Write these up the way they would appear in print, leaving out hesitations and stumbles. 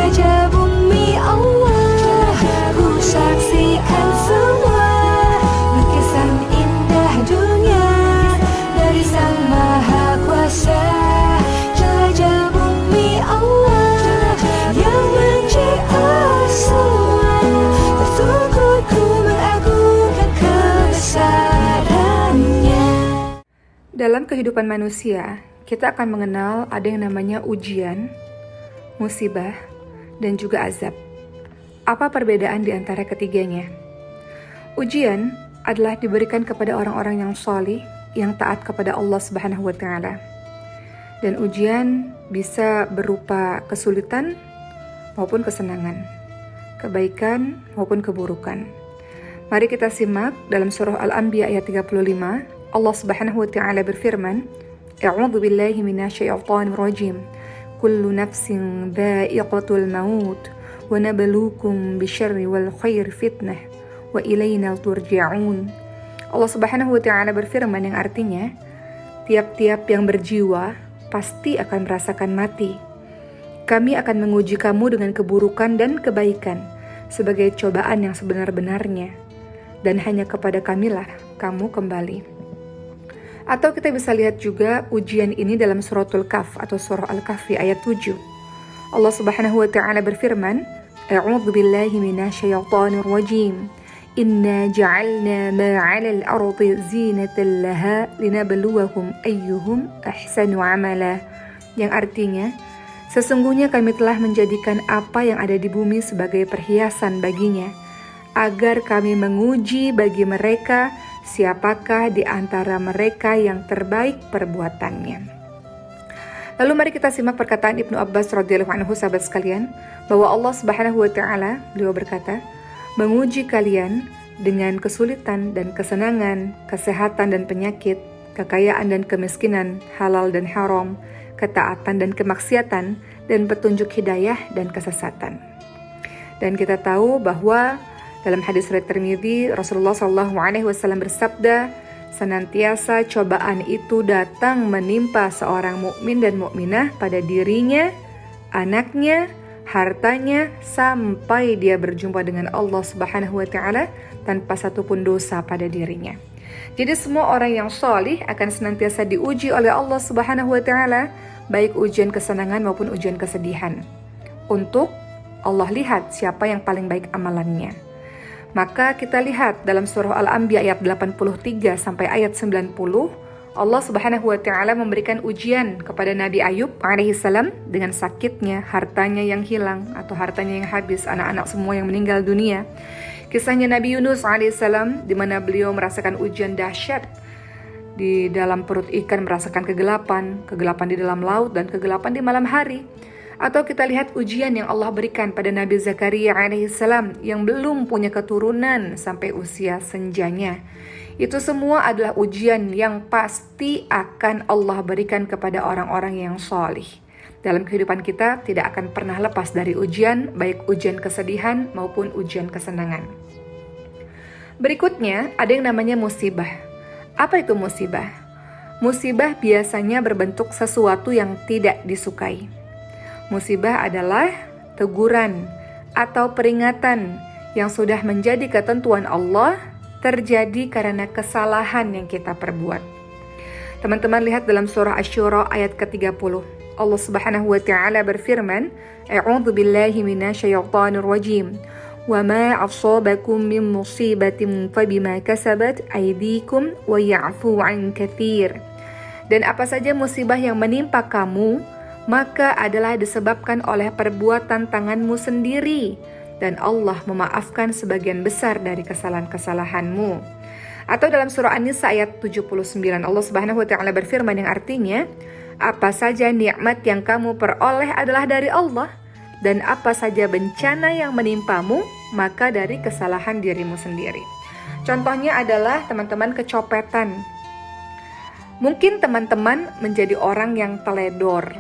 Jaga bumi Allah, ku saksikan semua lukisan indah dunia dari Sang Maha Kuasa. Jaga bumi Allah yang mencipta semua, bersyukurku mengagungkan kebesarannya. Dalam kehidupan manusia, kita akan mengenal ada yang namanya ujian, musibah, dan juga azab. Apa perbedaan di antara ketiganya? Ujian adalah diberikan kepada orang-orang yang sholih, yang taat kepada Allah Subhanahu wa Ta'ala. Dan ujian bisa berupa kesulitan maupun kesenangan, kebaikan maupun keburukan. Mari kita simak dalam surah Al-Anbiya ayat 35. Allah Subhanahu wa Ta'ala berfirman, A'udzu billahi minasyaitonir rajim. Kullu nafsin dha'iqatul maut wa nabluukum bisyarri wal khairi fitnah wa ilaina turja'un. Allah Subhanahu wa Ta'ala berfirman yang artinya, tiap-tiap yang berjiwa pasti akan merasakan mati. Kami akan menguji kamu dengan keburukan dan kebaikan sebagai cobaan yang sebenar-benarnya, dan hanya kepada Kamilah kamu kembali. Atau kita bisa lihat juga ujian ini dalam suratul Kahf atau surah Al-Kahfi ayat 7. Allah Subhanahu wa Ta'ala berfirman, A'udzu billahi minasyaitonir rajim. Inna ja'alna ma 'alal ardi zinatan laha linabluwahum ayyuhum ahsanu 'amala. Yang artinya, sesungguhnya kami telah menjadikan apa yang ada di bumi sebagai perhiasan baginya, agar kami menguji bagi mereka siapakah di antara mereka yang terbaik perbuatannya. Lalu mari kita simak perkataan Ibnu Abbas radhiyallahu anhu, sahabat sekalian, bahwa Allah Subhanahu wa Ta'ala, beliau berkata, menguji kalian dengan kesulitan dan kesenangan, kesehatan dan penyakit, kekayaan dan kemiskinan, halal dan haram, ketaatan dan kemaksiatan, dan petunjuk hidayah dan kesesatan. Dan kita tahu bahwa dalam hadis riwayat Tirmidzi, Rasulullah SAW bersabda, senantiasa cobaan itu datang menimpa seorang mukmin dan mukminah pada dirinya, anaknya, hartanya, sampai dia berjumpa dengan Allah Subhanahu wa Ta'ala tanpa satupun dosa pada dirinya. Jadi semua orang yang sholih akan senantiasa diuji oleh Allah Subhanahu wa Ta'ala, baik ujian kesenangan maupun ujian kesedihan. Untuk Allah lihat siapa yang paling baik amalannya. Maka kita lihat dalam surah Al-Anbiya ayat 83 sampai ayat 90, Allah Subhanahu wa Ta'ala memberikan ujian kepada Nabi Ayub alaihissalam dengan sakitnya, hartanya yang hilang atau hartanya yang habis, anak-anak semua yang meninggal dunia. Kisahnya Nabi Yunus alaihissalam di mana beliau merasakan ujian dahsyat di dalam perut ikan, merasakan kegelapan di dalam laut dan kegelapan di malam hari. Atau kita lihat ujian yang Allah berikan pada Nabi Zakaria alaihissalam yang belum punya keturunan sampai usia senjanya. Itu semua adalah ujian yang pasti akan Allah berikan kepada orang-orang yang sholih. Dalam kehidupan kita tidak akan pernah lepas dari ujian, baik ujian kesedihan maupun ujian kesenangan. Berikutnya ada yang namanya musibah. Apa itu musibah? Musibah biasanya berbentuk sesuatu yang tidak disukai. Musibah adalah teguran atau peringatan yang sudah menjadi ketentuan Allah terjadi karena kesalahan yang kita perbuat. Teman-teman lihat dalam surah Asy-Syura ayat ke-30. Allah Subhanahu wa Ta'ala berfirman, A'udzu billahi minasyaitonir rajim. Wa ma asabakum min musibatin fabima kasabat aydikum wa ya'fu 'an katsir. Dan apa saja musibah yang menimpa kamu, maka adalah disebabkan oleh perbuatan tanganmu sendiri, dan Allah memaafkan sebagian besar dari kesalahan-kesalahanmu. Atau dalam surah An-Nisa ayat 79, Allah Subhanahu wa Ta'ala berfirman yang artinya, apa saja nikmat yang kamu peroleh adalah dari Allah, dan apa saja bencana yang menimpamu, maka dari kesalahan dirimu sendiri. Contohnya adalah teman-teman kecopetan. Mungkin teman-teman menjadi orang yang teledor,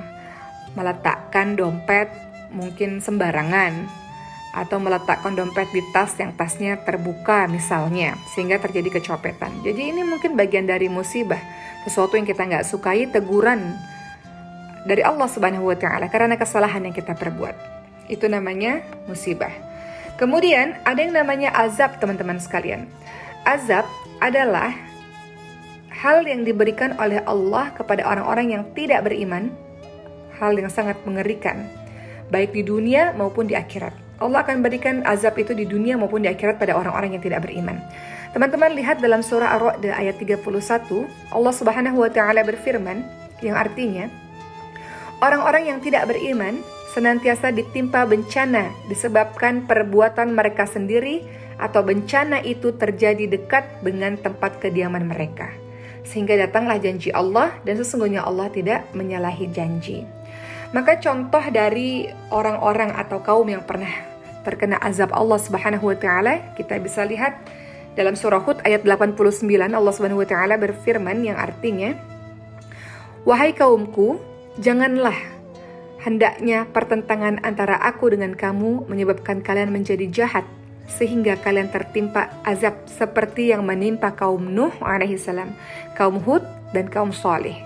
meletakkan dompet mungkin sembarangan, atau meletakkan dompet di tas yang tasnya terbuka misalnya, sehingga terjadi kecopetan. Jadi ini mungkin bagian dari musibah, sesuatu yang kita nggak sukai, teguran dari Allah Subhanahu wa Ta'ala karena kesalahan yang kita perbuat. Itu namanya musibah. Kemudian ada yang namanya azab, teman-teman sekalian. Azab adalah hal yang diberikan oleh Allah kepada orang-orang yang tidak beriman, hal yang sangat mengerikan, baik di dunia maupun di akhirat. Allah akan berikan azab itu di dunia maupun di akhirat pada orang-orang yang tidak beriman. Teman-teman lihat dalam surah Ar-Ra'd ayat 31, Allah Subhanahu wa taala berfirman yang artinya orang-orang yang tidak beriman senantiasa ditimpa bencana disebabkan perbuatan mereka sendiri atau bencana itu terjadi dekat dengan tempat kediaman mereka. Sehingga datanglah janji Allah dan sesungguhnya Allah tidak menyalahi janji. Maka contoh dari orang-orang atau kaum yang pernah terkena azab Allah Subhanahu wa taala kita bisa lihat dalam surah Hud ayat 89. Allah Subhanahu wa taala berfirman yang artinya, "Wahai kaumku, janganlah hendaknya pertentangan antara aku dengan kamu menyebabkan kalian menjadi jahat sehingga kalian tertimpa azab seperti yang menimpa kaum Nuh alaihissalam, kaum Hud dan kaum Saleh.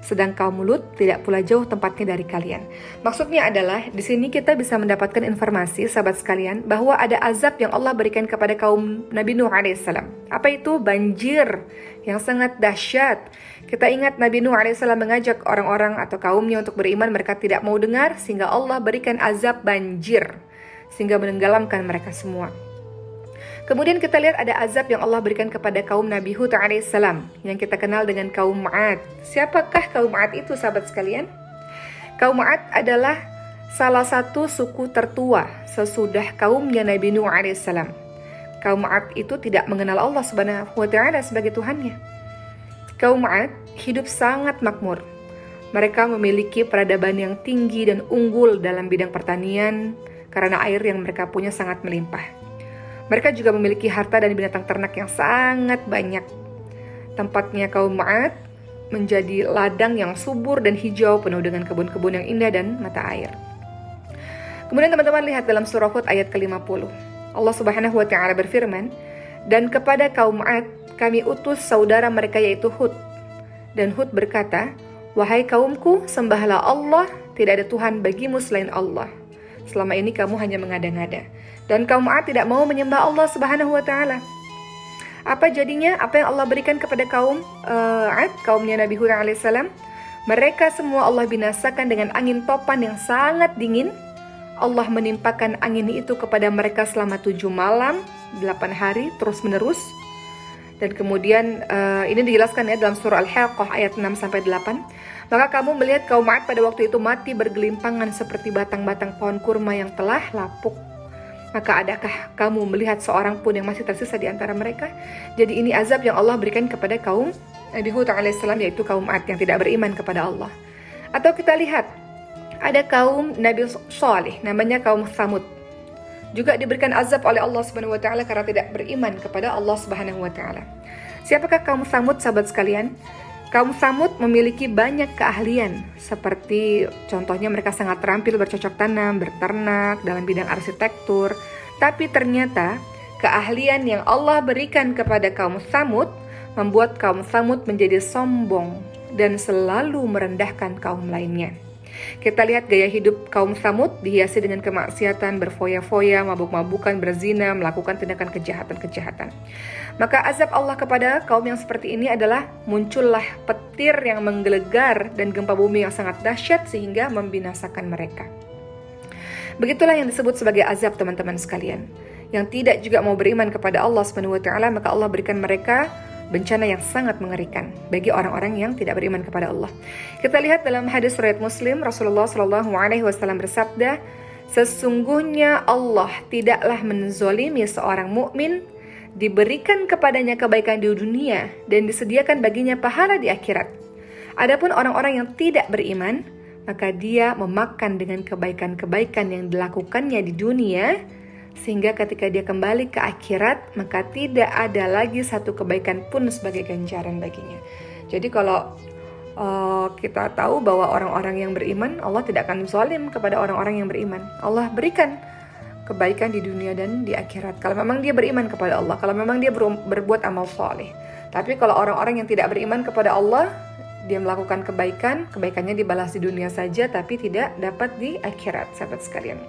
Sedang kaum Lut tidak pula jauh tempatnya dari kalian." Maksudnya adalah di sini kita bisa mendapatkan informasi, sahabat sekalian, bahwa ada azab yang Allah berikan kepada kaum Nabi Nuh alaihissalam. Apa itu? Banjir yang sangat dahsyat. Kita ingat Nabi Nuh alaihissalam mengajak orang-orang atau kaumnya untuk beriman, mereka tidak mau dengar sehingga Allah berikan azab banjir sehingga menenggelamkan mereka semua. Kemudian kita lihat ada azab yang Allah berikan kepada kaum Nabi Hud alaihissalam yang kita kenal dengan kaum Ma'ad. Siapakah kaum Ma'ad itu, sahabat sekalian? Kaum Ma'ad adalah salah satu suku tertua sesudah kaumnya Nabi Nuh alaihissalam. Kaum Ma'ad itu tidak mengenal Allah Subhanahu wa taala sebagai Tuhannya. Kaum Ma'ad hidup sangat makmur. Mereka memiliki peradaban yang tinggi dan unggul dalam bidang pertanian karena air yang mereka punya sangat melimpah. Mereka juga memiliki harta dan binatang ternak yang sangat banyak. Tempatnya kaum Ma'ad menjadi ladang yang subur dan hijau penuh dengan kebun-kebun yang indah dan mata air. Kemudian teman-teman lihat dalam surah Hud ayat ke-50. Allah Subhanahu wa taala berfirman, "Dan kepada kaum Ma'ad kami utus saudara mereka yaitu Hud. Dan Hud berkata, wahai kaumku, sembahlah Allah, tidak ada Tuhan bagimu selain Allah. Selama ini kamu hanya mengada-ngada." Dan kaum Ad tidak mau menyembah Allah Subhanahu wa taala. Apa jadinya? Apa yang Allah berikan kepada kaum Ad, kaumnya Nabi Hud alaihissalam? Mereka semua Allah binasakan dengan angin topan yang sangat dingin. Allah menimpakan angin itu kepada mereka selama 7 malam, 8 hari terus menerus. Dan kemudian ini dijelaskan ya dalam surah Al-Haqqah ayat 6-8. Maka kamu melihat kaum Ad pada waktu itu mati bergelimpangan seperti batang-batang pohon kurma yang telah lapuk. Maka adakah kamu melihat seorang pun yang masih tersisa di antara mereka? Jadi ini azab yang Allah berikan kepada kaum Nabi Hud alaihissalam, yaitu kaum Ad yang tidak beriman kepada Allah. Atau kita lihat ada kaum Nabi Saleh, namanya kaum Tsamud. Juga diberikan azab oleh Allah Subhanahu wa taala karena tidak beriman kepada Allah Subhanahu wa taala. Siapakah kaum Tsamud, sahabat sekalian? Kaum Tsamud memiliki banyak keahlian, seperti contohnya mereka sangat terampil bercocok tanam, berternak, dalam bidang arsitektur. Tapi ternyata keahlian yang Allah berikan kepada kaum Tsamud membuat kaum Tsamud menjadi sombong dan selalu merendahkan kaum lainnya. Kita lihat gaya hidup kaum Tsamud dihiasi dengan kemaksiatan, berfoya-foya, mabuk-mabukan, berzina, melakukan tindakan kejahatan-kejahatan. Maka azab Allah kepada kaum yang seperti ini adalah muncullah petir yang menggelegar dan gempa bumi yang sangat dahsyat sehingga membinasakan mereka. Begitulah yang disebut sebagai azab, teman-teman sekalian. Yang tidak juga mau beriman kepada Allah Subhanahu wa taala, maka Allah berikan mereka bencana yang sangat mengerikan bagi orang-orang yang tidak beriman kepada Allah. Kita lihat dalam hadis riwayat Muslim, Rasulullah Shallallahu alaihi wasallam bersabda, "Sesungguhnya Allah tidaklah menzolimi seorang mukmin, diberikan kepadanya kebaikan di dunia dan disediakan baginya pahala di akhirat. Adapun orang-orang yang tidak beriman, maka dia memakan dengan kebaikan-kebaikan yang dilakukannya di dunia, sehingga ketika dia kembali ke akhirat, maka tidak ada lagi satu kebaikan pun sebagai ganjaran baginya." Jadi kalau kita tahu bahwa orang-orang yang beriman, Allah tidak akan zalim kepada orang-orang yang beriman. Allah berikan kebaikan di dunia dan di akhirat kalau memang dia beriman kepada Allah, kalau memang dia berbuat amal saleh. Tapi kalau orang-orang yang tidak beriman kepada Allah, dia melakukan kebaikan, kebaikannya dibalas di dunia saja tapi tidak dapat di akhirat, sahabat sekalian.